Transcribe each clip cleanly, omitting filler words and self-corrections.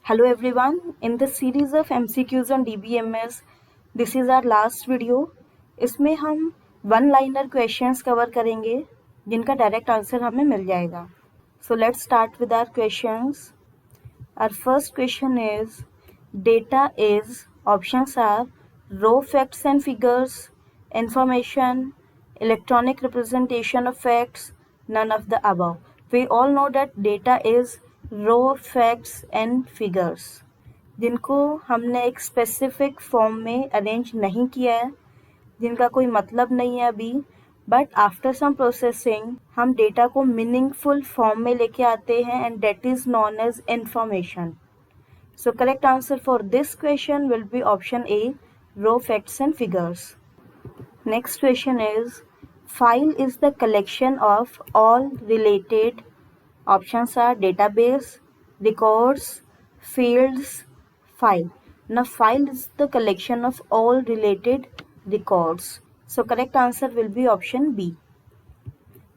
Hello everyone, in this series of MCQs on DBMS, this is our last video. इसमें हम one liner questions cover करेंगे जिनका direct answer हमें मिल जाएगा. So let's start with our questions. Our first question is, data is, options are raw facts and figures, information, electronic representation of facts, none of the above. We all know that data is raw facts and figures, जिनको हमने एक specific form में arrange नहीं किया है, जिनका कोई मतलब नहीं है अभी, बट आफ्टर सम प्रोसेसिंग हम डेटा को मीनिंगफुल फॉर्म में लेके आते हैं and that is known as information. So correct answer for this question will be option A, raw facts and figures. Next question is, file is the collection of all related, options are database, records, fields, file. Now file is the collection of all related records. So correct answer will be option B.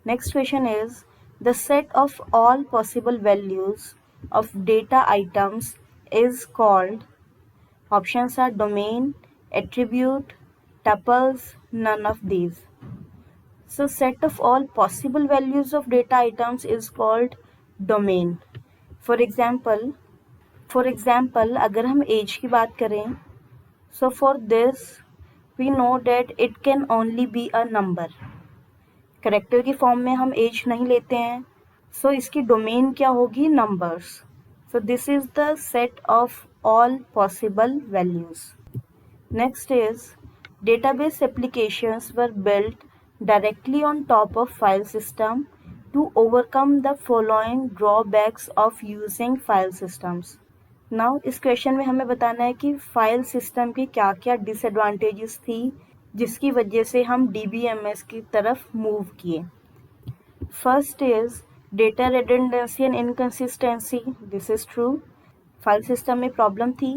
Next question is, the set of all possible values of data items is called, options are domain, attribute, tuples, none of these. So set of all possible values of data items is called domain. For example, अगर हम age की बात करें, so for this we know that it can only be a number. Character की form में हम as नहीं लेते हैं, सो इसकी डोमेन क्या होगी, numbers. So this is the set of all possible values. Next is, database applications were built directly on top of file system to overcome the following drawbacks of using file systems. Now इस question में हमें बताना है कि file system की क्या क्या disadvantages थी जिसकी वजह से हम DBMS की तरफ मूव किए. First is data redundancy and inconsistency. This is true, file system में प्रॉब्लम थी.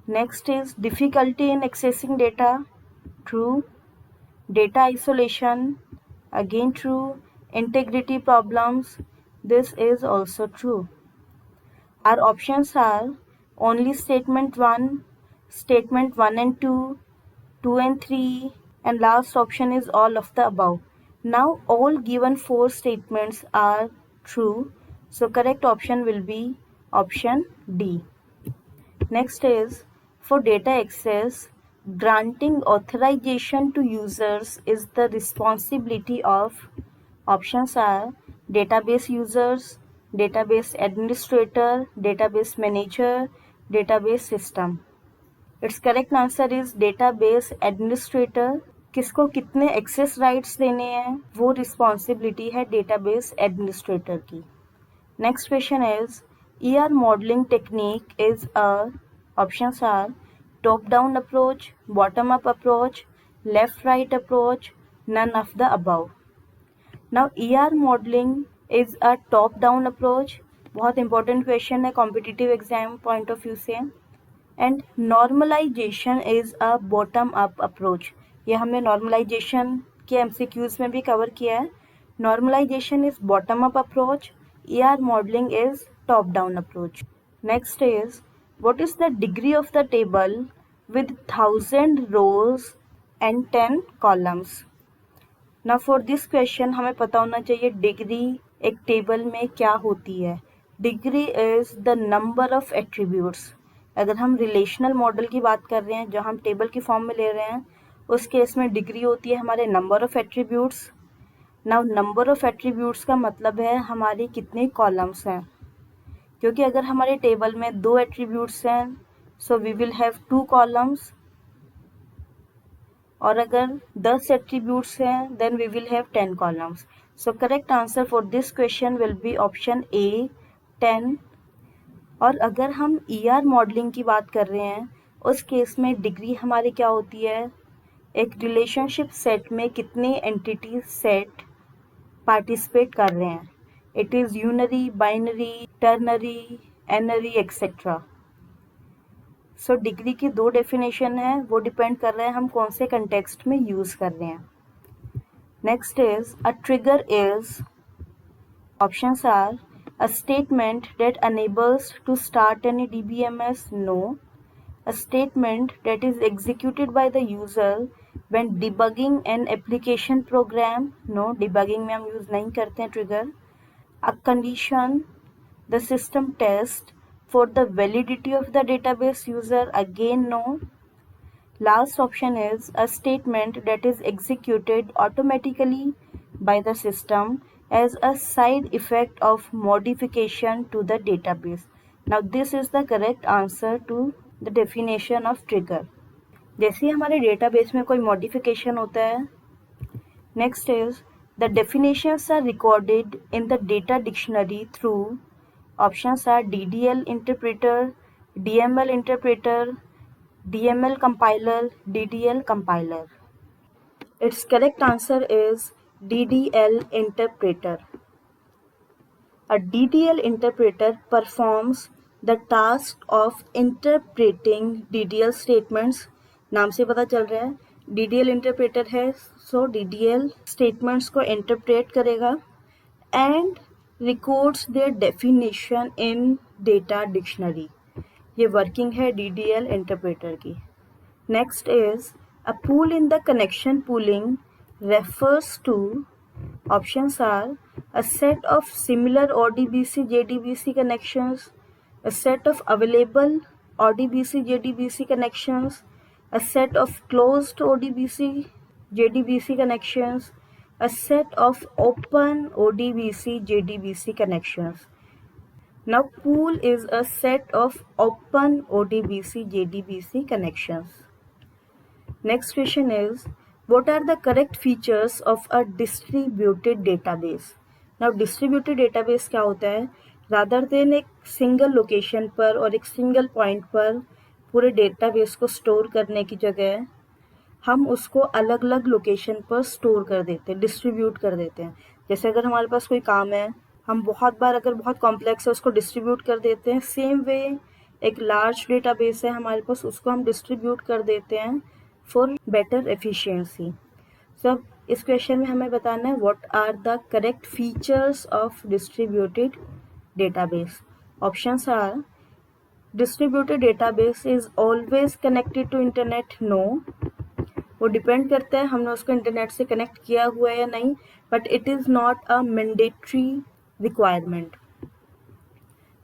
Next is difficulty in accessing data. True. Data isolation, again true. Integrity problems, this is also true. Our options are only statement 1, statement 1 and 2, 2 and 3, and last option is all of the above. Now all given 4 statements are true, so correct option will be option D. Next is, for data access, granting authorization to users is the responsibility of, options are database users, database administrator, database manager, database system. Its correct answer is database administrator. किसको कितने access rights देने हैं वो responsibility है database administrator की. Next question is, ER modelling technique is a, options are top down approach, bottom up approach, left right approach, none of the above. Now ER modelling is a top down approach. बहुत important question है competitive exam point of view से. And normalisation is a bottom up approach. ये हमने normalisation के MCQs में भी cover किया है. Normalisation is bottom up approach, ER modelling is top down approach. Next is, what is the degree of the table with 1000 rows and 10 columns. ना for this question हमें पता होना चाहिए डिग्री एक टेबल में क्या होती है. Degree is the number of attributes. अगर हम रिलेशनल मॉडल की बात कर रहे हैं जो हम टेबल की फॉर्म में ले रहे हैं, उस केस में डिग्री होती है हमारे number of attributes. Now number of attributes का मतलब है हमारी कितने कॉलम्स हैं, क्योंकि अगर हमारे टेबल में 2 एट्रीब्यूट्स हैं so we will have 2 columns, और अगर 10 एट्रीब्यूट्स हैं then we will have 10 columns. So correct answer for this question will be option A, 10. और अगर हम ER मॉडलिंग की बात कर रहे हैं उस केस में डिग्री हमारी क्या होती है, एक रिलेशनशिप सेट में कितने एंटिटी सेट पार्टिसिपेट कर रहे हैं. It is unary, binary, ternary, n-ary etcetera. So degree की 2 डेफिनेशन है, वो डिपेंड कर रहे हैं हम कौन से कंटेक्स्ट में यूज़ कर रहे हैं. Next is, a trigger is, options are A statement that enables to start any DBMS? No. A statement that is executed by the user when debugging an application program? No, debugging में हम use नहीं करते हैं trigger. A condition the system test for the validity of the database user? Again, no. Last option is a statement that is executed automatically by the system as a side effect of modification to the database. Now this is the correct answer to the definition of trigger. जैसे ही हमारे database में कोई modification होता है, next is the definitions are recorded in the data dictionary through options are DDL interpreter, DML interpreter, DML compiler, DDL compiler. Its correct answer is DDL interpreter. A DDL interpreter performs the task of interpreting DDL statements. नाम से पता चल रहा है DDL interpreter है, so DDL statements को interpret करेगा and records their definition in data dictionary. ये वर्किंग है DDL इंटरप्रेटर की. Next is a pool in the connection pooling refers to options are a set of similar ODBC JDBC connections, a set of available ODBC JDBC connections, a set of closed ODBC JDBC connections, a set of open ODBC JDBC connections. Now pool is a set of open ODBC JDBC connections. Next question is, what are the correct features of a distributed database? Now distributed database क्या होता है? Rather than एक single location पर और एक single point पर पूरे database को store करने की जगह हम उसको अलग अलग लोकेशन पर स्टोर कर देते हैं, डिस्ट्रीब्यूट कर देते हैं. जैसे अगर हमारे पास कोई काम है, हम बहुत बार अगर बहुत कॉम्प्लेक्स है उसको डिस्ट्रीब्यूट कर देते हैं. सेम वे एक लार्ज डेटाबेस है हमारे पास, उसको हम डिस्ट्रीब्यूट कर देते हैं फॉर बेटर एफिशिएंसी. सब इस क्वेश्चन में हमें बताना है what are the correct features of distributed database. Options are distributed database is always connected to internet. No, वो डिपेंड करता है हमने उसको इंटरनेट से कनेक्ट किया हुआ है या नहीं, but it is not a mandatory requirement.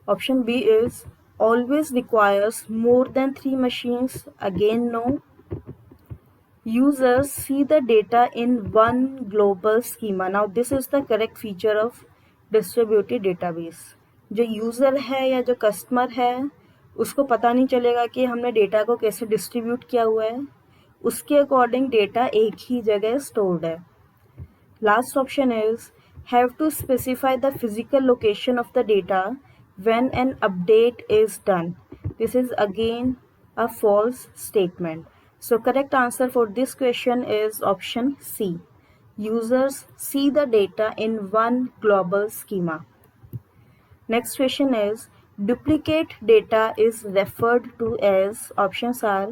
Option B is always requires more than 3 machines. Again no. Users see the data in one global schema. Now this is the correct feature of distributed database. जो user है या जो customer है उसको पता नहीं चलेगा कि हमने डेटा को कैसे डिस्ट्रीब्यूट किया हुआ है, उसके अकॉर्डिंग डेटा एक ही जगह स्टोर्ड है. Last option is have to specify the physical location of the data when an update is done. This is again a false statement. So correct answer for this question is option C. Users see the data in one global schema. Next question is, duplicate data is referred to as, options are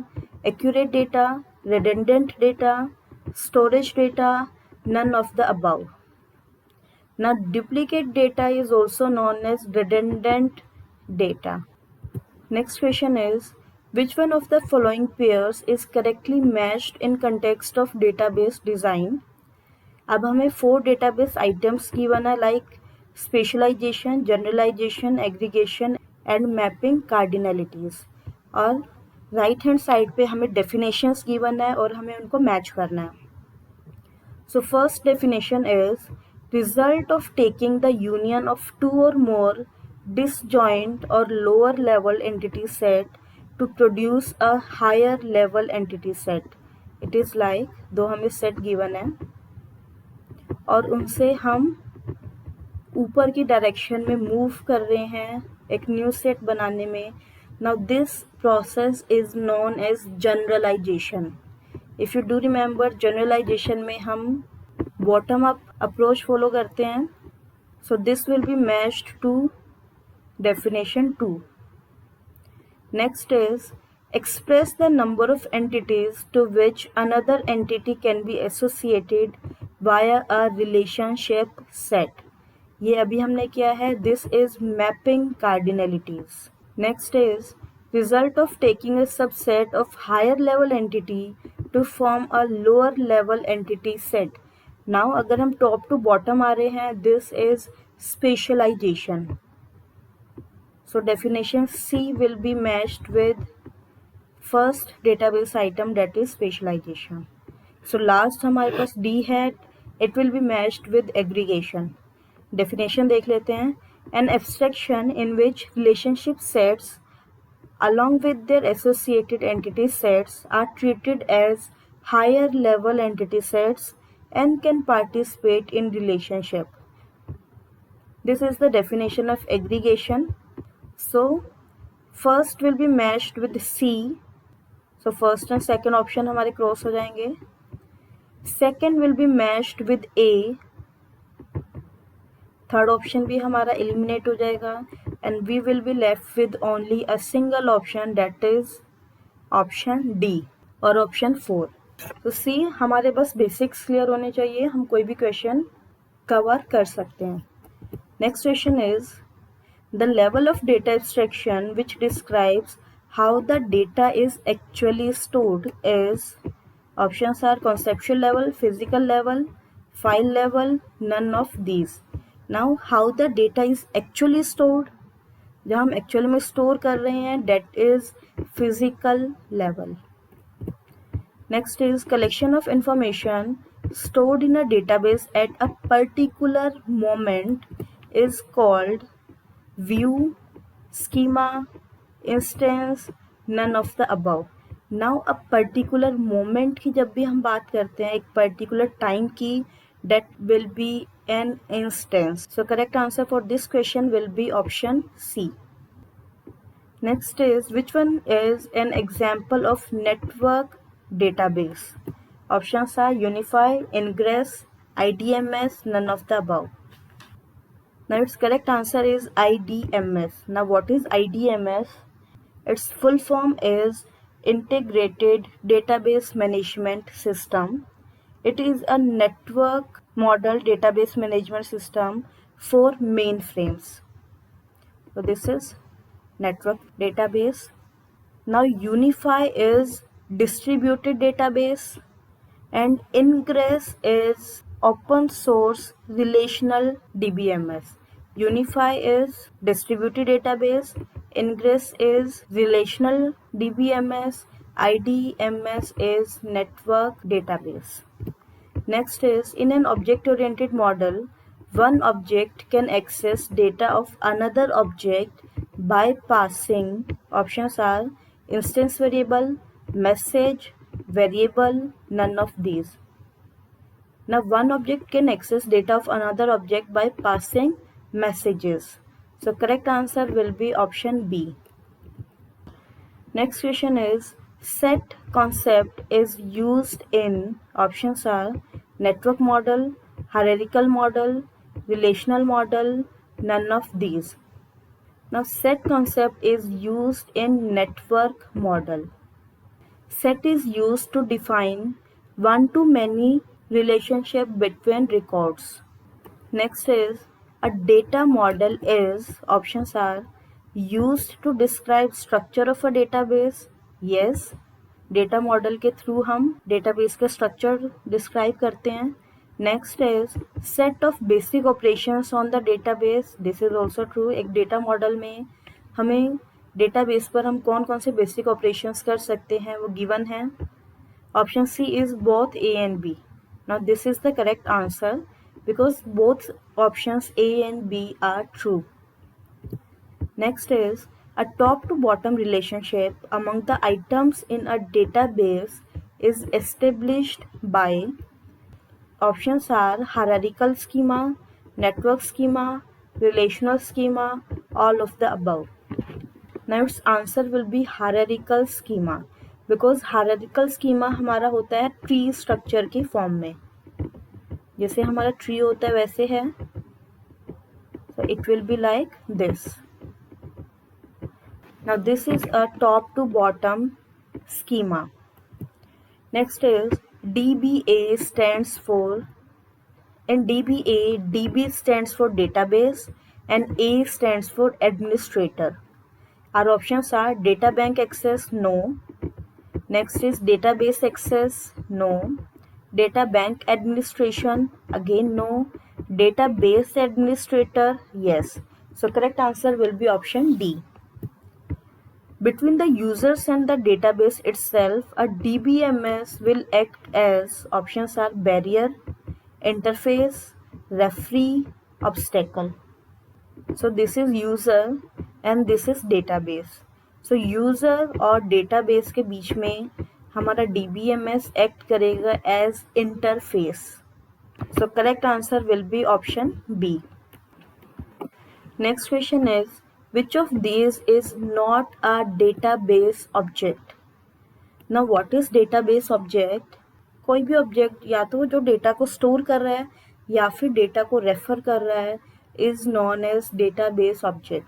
accurate data, redundant data, storage data, none of the above. Now duplicate data is also known as redundant data. Next question is, which one of the following pairs is correctly matched in context of database design? अब हमें 4 database items given है like specialisation, generalisation, aggregation and mapping cardinalities, और right hand side पे हमें definitions given है और हमें उनको मैच करना है. So first definition is result of taking the union of 2 or more disjoint or lower level entity set to produce a higher level entity set. It is like दो हमें set given है और उनसे हम ऊपर की डायरेक्शन में move कर रहे हैं एक न्यू सेट बनाने में. Now this process is known as generalisation. If you do remember, generalisation में हम बॉटम अप अप्रोच फॉलो करते हैं. So this will be matched to definition 2. Next is express the number of entities to which another entity can be associated via a relationship set. ये अभी हमने किया है. This is mapping cardinalities. Next is result of taking a subset of higher level entity to form a lower level entity set. Now अगर हम top to bottom आ रहे हैं, this is specialization. So definition C will be matched with first database item, that is specialization. So last हमारे पास D है, it will be matched with aggregation. Definition देख लेते हैं. An abstraction in which relationship sets along with their associated entity sets are treated as higher level entity sets and can participate in relationship. This is the definition of aggregation. So first will be matched with C. So first and second option हमारे cross हो जाएंगे. Second will be matched with A. Third option भी हमारा eliminate हो जाएगा and we will be left with only a single option, that is option D or option 4. तो सी हमारे बस बेसिक्स क्लियर होने चाहिए, हम कोई भी क्वेश्चन कवर कर सकते हैं. Next question is the level of data abstraction which describes how the data is actually stored is. Options are conceptual level, physical level, file level, none of these. Now how the data is actually stored, जहाँ हम actually में store कर रहे हैं, that is physical level. Next is collection of information stored in a database at a particular moment is called view, schema, instance, none of the above. Now a particular moment की जब भी हम बात करते हैं, एक particular time की, that will be an instance. So correct answer for this question will be option C. Next is which one is an example of network database? Options are Unify, Ingress, IDMS, none of the above. Now its correct answer is IDMS. Now what is IDMS? Its full form is Integrated Database Management System. It is a network model database management system for mainframes. So this is network database. Now Unify is distributed database and Ingress is open source relational DBMS. Unify is distributed database, Ingress is relational DBMS, IDMS is network database. Next is in an object-oriented model, one object can access data of another object by passing. Options are instance variable, message, variable, none of these. Now one object can access data of another object by passing messages. So correct answer will be option B. Next question is set concept is used in. Options are network model, hierarchical model, relational model, none of these. Now set concept is used in network model. Set is used to define one-to-many relationship between records. Next is a data model is. Options are used to describe structure of a database. Yes, data model के through हम database का structure describe करते हैं. Next is set of basic operations on the database. This is also true. एक data model में हमें database पर हम कौन कौन से बेसिक ऑपरेशंस कर सकते हैं वो गिवन है. Option C is both A and B. Now this is the correct answer because both options A and B are true. Next is a top to bottom relationship among the items in a database is established by. Options are hierarchical schema, network schema, relational schema, all of the above. Now its answer will be hierarchical schema because hierarchical schema हमारा होता है tree structure की form में. जैसे हमारा tree होता है वैसे है. So it will be like this. Now this is a top to bottom schema. Next is DBA stands for In DBA, DB stands for database and A stands for administrator. Our options are data bank access, no. Next is database access, no. Data bank administration, again no. Database administrator, yes. So correct answer will be option D. Between the users and the database itself, a DBMS will act as, options are barrier, interface, referee, obstacle. So this is user and this is database. So user और database के बीच में हमारा DBMS act करेगा as interface. So correct answer will be option B. Next question is, which of these is not a database object? Now what is database object? कोई भी object या तो जो डेटा को स्टोर कर रहा है या फिर डेटा को रेफर कर रहा है is known as database object.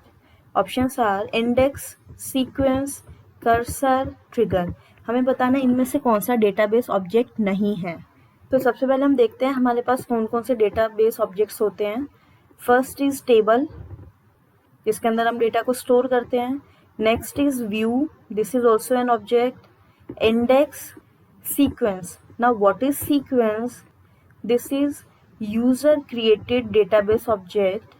Options are index, sequence, cursor, trigger. हमें बताना है इनमें से कौन सा डेटाबेस ऑब्जेक्ट नहीं है. तो सबसे पहले हम देखते हैं हमारे पास कौन कौन से डेटाबेस ऑब्जेक्ट्स होते हैं. फर्स्ट इज टेबल, जिसके अंदर हम डेटा को स्टोर करते हैं. Next is view, this is also an object. Index, sequence. Now what is sequence? This is user created database object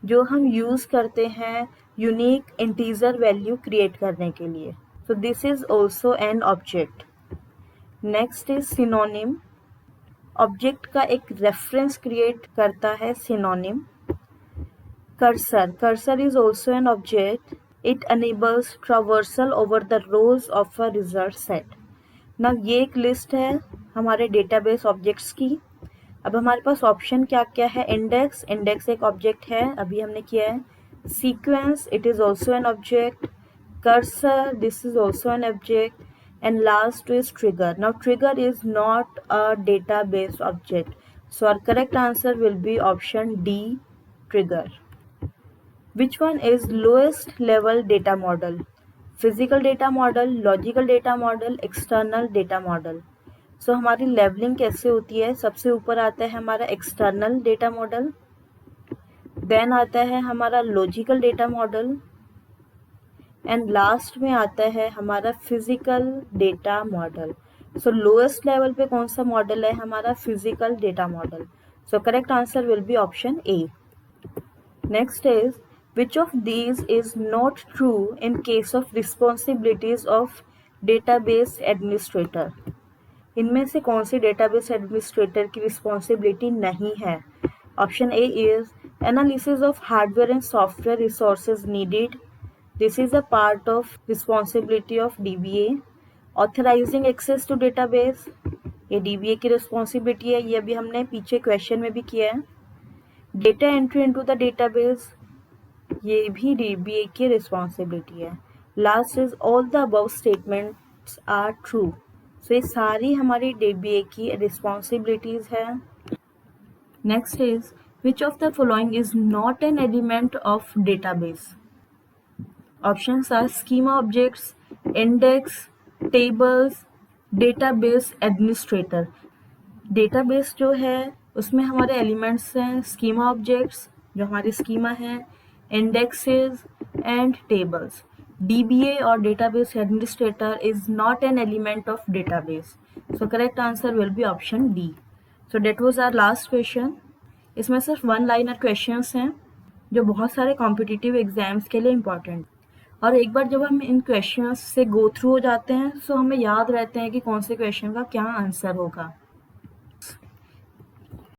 जो हम यूज करते हैं यूनिक इंटीजर वैल्यू क्रिएट करने के लिए. सो this is also an object. Next is synonym, object का एक reference create करता है synonym. Cursor, cursor is also an object. It enables traversal over the rows of a result set. ना ये एक लिस्ट है हमारे डेटाबेस ऑब्जेक्ट्स की. अब हमारे पास ऑप्शन क्या क्या है. इंडेक्स, इंडेक्स एक ऑब्जेक्ट है, अभी हमने किया है. Sequence, it is also an object. Cursor, this is also an object. And last is trigger. Now trigger is not a database object. So our correct answer will be option D, trigger. Which one is lowest level data model? Physical data model, logical data model, external data model. So हमारी levelling कैसे होती है. सबसे ऊपर आता है हमारा external data model, then आता है हमारा logical data model and last में आता है हमारा फिजिकल डेटा मॉडल. सो लोएस्ट लेवल पे कौन सा मॉडल है हमारा physical data model. So correct answer will be option A. Next is, which of these is not true in case of responsibilities of database administrator? इनमें से कौन सी database administrator की रिस्पॉन्सिबिलिटी नहीं है. Option A is analysis of hardware and software resources needed. This is a part of responsibility of DBA. Authorising access to database, ये DBA की responsibility है, ये अभी हमने पीछे क्वेश्चन में भी किया है. Data entry into the database, ये भी DBA की रिस्पॉन्सिबिलिटी है. Last is all the above statements are true. So ये सारी हमारी DBA की रिस्पॉन्सिबिलिटीज है. Next is, which of the following is not an element of database? Options are schema objects, index, tables, database administrator. Database जो है उसमें हमारे elements हैं स्कीमा ऑब्जेक्ट्स जो हमारी स्कीमा है, indexes and tables. DBA or database administrator is not an element of database. So correct answer will be option D. So that was our last question. इसमें सिर्फ वन लाइनर क्वेश्चंस हैं जो बहुत सारे competitive exams के लिए important. और एक बार जब हम इन क्वेश्चंस से गो थ्रू हो जाते हैं तो हमें याद रहते हैं कि कौन से क्वेश्चन का क्या आंसर होगा.